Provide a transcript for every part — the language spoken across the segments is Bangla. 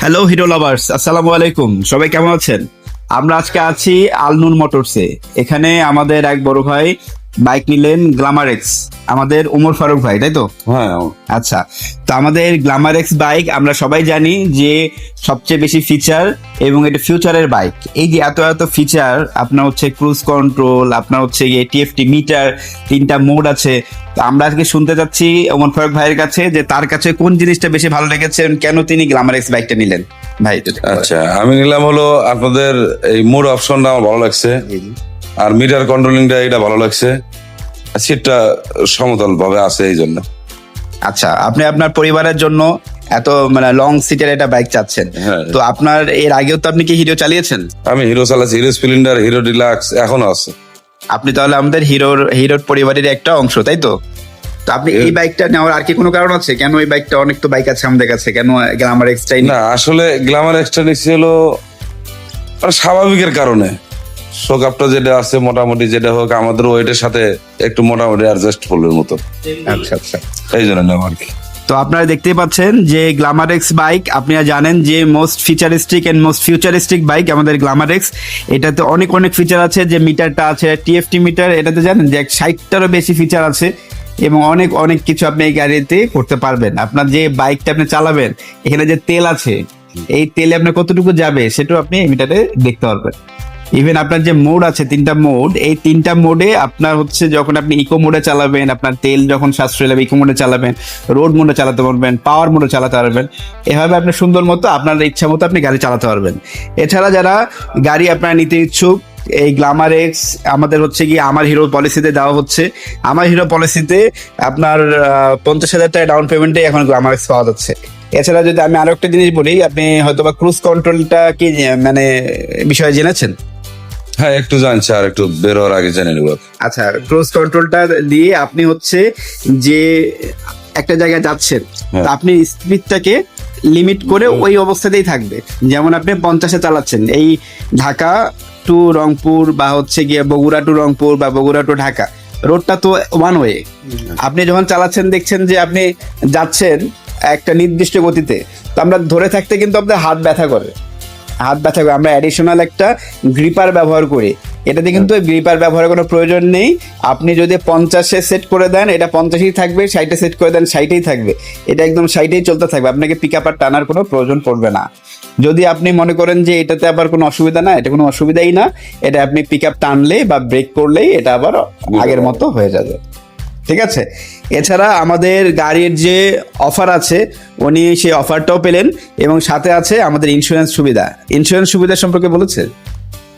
হ্যালো হিরো লাভার্স, আসসালামু আলাইকুম। সবাই কেমন আছেন? আমরা আজকে আছি আলনুন মোটরসে। এখানে আমাদের এক বড় ভাই বাইক নিলেন গ্ল্যামার এক্স, আমাদের ওমর ফারুক ভাই, তাই তো? হ্যাঁ, আচ্ছা, তো আমাদের গ্ল্যামার এক্স বাইক আমরা সবাই জানি যে সবচেয়ে বেশি ফিচার এবং এটা ফিউচারের বাইক। এই যে এত এত ফিচার, আপনার হচ্ছে ক্রুজ কন্ট্রোল, আপনার হচ্ছে টিএফটি মিটার, 3টা মোড আছে। তো আমরা আজকে শুনতে চাচ্ছি ওমর ফারুক ভাইয়ের কাছে যে তার কাছে কোন জিনিসটা বেশি ভালো লেগেছে এবং কেন তিনি গ্ল্যামার এক্স বাইকটা নিলেন। ভাই আচ্ছা, আমি নিলাম হলো আপনাদের এই মোড অপশনটা আমার ভালো লাগছে, আর মিটার কন্ট্রোলিংটা এটা ভালো লাগছে, আর সিটটা সমতল ভাবে আছে এই জন্য। আচ্ছা, আপনি আপনার পরিবারের জন্য এত মানে লং সিটের একটা বাইক চাচ্ছেন। হ্যাঁ। তো আপনার এর আগেও তো আপনি কি হিরো চালিয়েছেন? আমি হিরো চালাচ্ছি, হিরো স্প্লেন্ডার, হিরো ডিলাক্স এখনো আছে। আপনি তাহলে আমাদের হিরোর পরিবারের একটা অংশ, তাই তো? তো আপনি এই বাইকটা নেওয়ার আর কি কোনো কারণ আছে? কেন এই বাইকটা, অনেক তো বাইক আছে আমাদের কাছে, কেন গ্ল্যামার এক্সটাই না, আসলে গ্ল্যামার এক্সট্রা নিচ্ছি হলো মানে স্বাভাবিকের কারণে। শোকাপটা যেটা আছে মোটামুটি যেটা হোক আমাদের ওয়েটের সাথে একটু মোটামুটি অ্যাডজাস্টফুলের মতো, আচ্ছা আচ্ছা। এই জন্য নেওয়া আর কি। তো আপনারা দেখতেই পাচ্ছেন যে গ্ল্যামার এক্স বাইক, আপনারা জানেন যে most featuristic and most futuristic bike আমাদের গ্ল্যামার এক্স। এটাতে অনেক অনেক ফিচার আছে, যে মিটারটা আছে টিএফটি মিটার, এটাতে জানেন যে 60টারও বেশি ফিচার আছে এবং অনেক অনেক কিছু আপনি এই গাড়িতে করতে পারবেন। আপনার যে বাইকটা আপনি চালাবেন, এখানে যে তেল আছে, এই তেলে আপনার কতটুকু যাবে সেটাও আপনি এই মিটারে দেখতে পারবেন। ইভেন আপনার যে মোড আছে 3টা মোড, এই 3টা মোডে আপনার হচ্ছে যখন আপনি ইকো মোডে চালাবেন, আপনার তেল যখন সাশ্রয় লাগবে ইকো মোডে চালাবেন, রোড মোডে চালাতে পারবেন, পাওয়ার মোডে চালাতে পারবেন। এভাবে আপনি সুন্দর মতো আপনার ইচ্ছা মতো আপনি গাড়ি চালাতে পারবেন। এছাড়া যারা গাড়ি আপনারা নিতে ইচ্ছুক, এই গ্ল্যামার এক্স আমাদের হচ্ছে কি আমার হিরো পলিসিতে দেওয়া হচ্ছে। আমার হিরো পলিসিতে আপনার 50,000 টাকা ডাউন পেমেন্টে এখন গ্ল্যামার এক্স পাওয়া যাচ্ছে। এছাড়া যদি আমি আরো একটা জিনিস বলি, আপনি হয়তো বা ক্রুজ কন্ট্রোলটা কি মানে বিষয়ে জেনেছেন? হ্যাঁ, একটু জানছি, আর একটু বের হওয়ার আগে জেনে নেব। আচ্ছা, ক্রুজ কন্ট্রোলটা দিয়ে আপনি হচ্ছে যে একটা জায়গায় যাচ্ছেন, হ্যাঁ। তা আপনি স্পিডটাকে লিমিট করে ওই অবস্থাতেই থাকবে। যেমন আপনি 50-এ চালাচ্ছেন, এই ঢাকা টু রংপুর বা হচ্ছে গিয়ে বগুড়া টু রংপুর বা বগুড়া টু ঢাকা, রোডটা তো ওয়ান ওয়ে। আপনি যখন চালাচ্ছেন দেখছেন যে আপনি যাচ্ছেন একটা নির্দিষ্ট গতিতে, তো আমরা ধরে থাকতে কিন্তু আপনার হাত ব্যথা করে। আমরা অ্যাডিশনাল একটা গ্রিপার ব্যবহার করি। এটাতে কিন্তু গ্রিপার ব্যবহারের কোনো প্রয়োজন নেই। আপনি যদি 50-এ সেট করে দেন, এটা 50-ই থাকবে, 60-এ সেট করে দেন 60-এই থাকবে, এটা একদম 60-এই চলতে থাকবে। আপনাকে পিক আপ আর টানার কোনো প্রয়োজন পড়বে না। যদি আপনি মনে করেন যে এটাতে আবার কোনো অসুবিধা না, এটা কোনো অসুবিধাই না, এটা আপনি পিক আপ টানলেই বা ব্রেক করলেই এটা আবার আগের মতো হয়ে যাবে। ঠিক আছে। এছাড়া আমাদের গাড়ির যে অফার আছে, উনি সেই অফারটাও পেলেন এবং সাথে আছে আমাদের ইন্স্যুরেন্স সুবিধা সম্পর্কে বলেছে।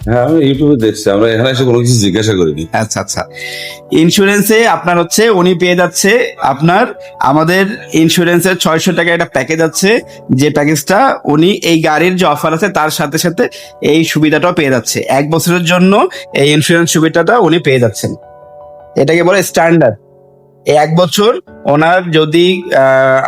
হ্যাঁ, আমি ইউটিউবে দেখছি, আমরা এখানে এসে কোনো কিছু জিজ্ঞাসা করিনি। আচ্ছা আচ্ছা। ইন্স্যুরেন্সে আপনার হচ্ছে উনি পেয়ে যাচ্ছে, আপনার আমাদের ইন্স্যুরেন্সের 600 টাকা একটা প্যাকেজ আছে, যে প্যাকেজটা উনি এই গাড়ির যে অফার আছে তার সাথে সাথে এই সুবিধাটাও পেয়ে যাচ্ছে। 1 বছরের জন্য এই ইন্স্যুরেন্স সুবিধাটা উনি পেয়ে যাচ্ছেন। এটাকে বলে স্ট্যান্ডার্ড। 1 বছর ওনার যদি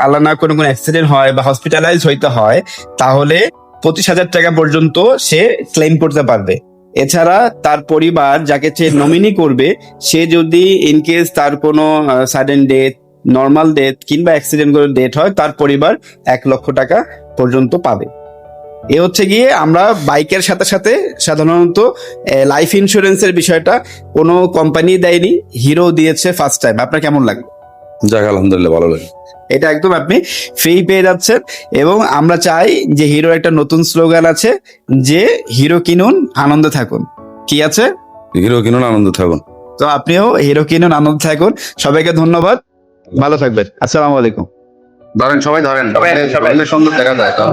আল্লাহ না কোনো অ্যাক্সিডেন্ট হয় বা হসপিটালাইজ হইতে হয়, তাহলে 25,000 টাকা পর্যন্ত সে ক্লেম করতে পারবে। এছাড়া তার পরিবার যাকে সে নমিনি করবে, সে যদি ইনকেস তার কোনো সাডেন ডেথ, নর্মাল ডেথ কিংবা অ্যাক্সিডেন্ট করে ডেথ হয়, তার পরিবার 1 লক্ষ টাকা পর্যন্ত পাবে। এ হচ্ছে গিয়ে আমরা বাইকের সাথে সাথে সাধারণত লাইফ ইন্স্যুরেন্সের বিষয়টা কোনো কোম্পানি দেয়নি, হিরো দিয়েছে ফার্স্ট টাইম। আপনার কেমন লাগে? যাক, আলহামদুলিল্লাহ, ভালো লাগে। এটা একদম আপনি ফ্রি পেয়ে যাচ্ছেন। এবং আমরা চাই যে হিরোর একটা নতুন স্লোগান আছে, যে হিরো কিনুন আনন্দে থাকুন। কি আছে? হিরো কিনুন আনন্দ থাকুন। তো আপনিও হিরো কিনুন আনন্দে থাকুন। সবাইকে ধন্যবাদ, ভালো থাকবেন। আসসালামু আলাইকুম। ধরেন, সবাই ধরেন, সবাই। সুন্দর দেখা যায় তো।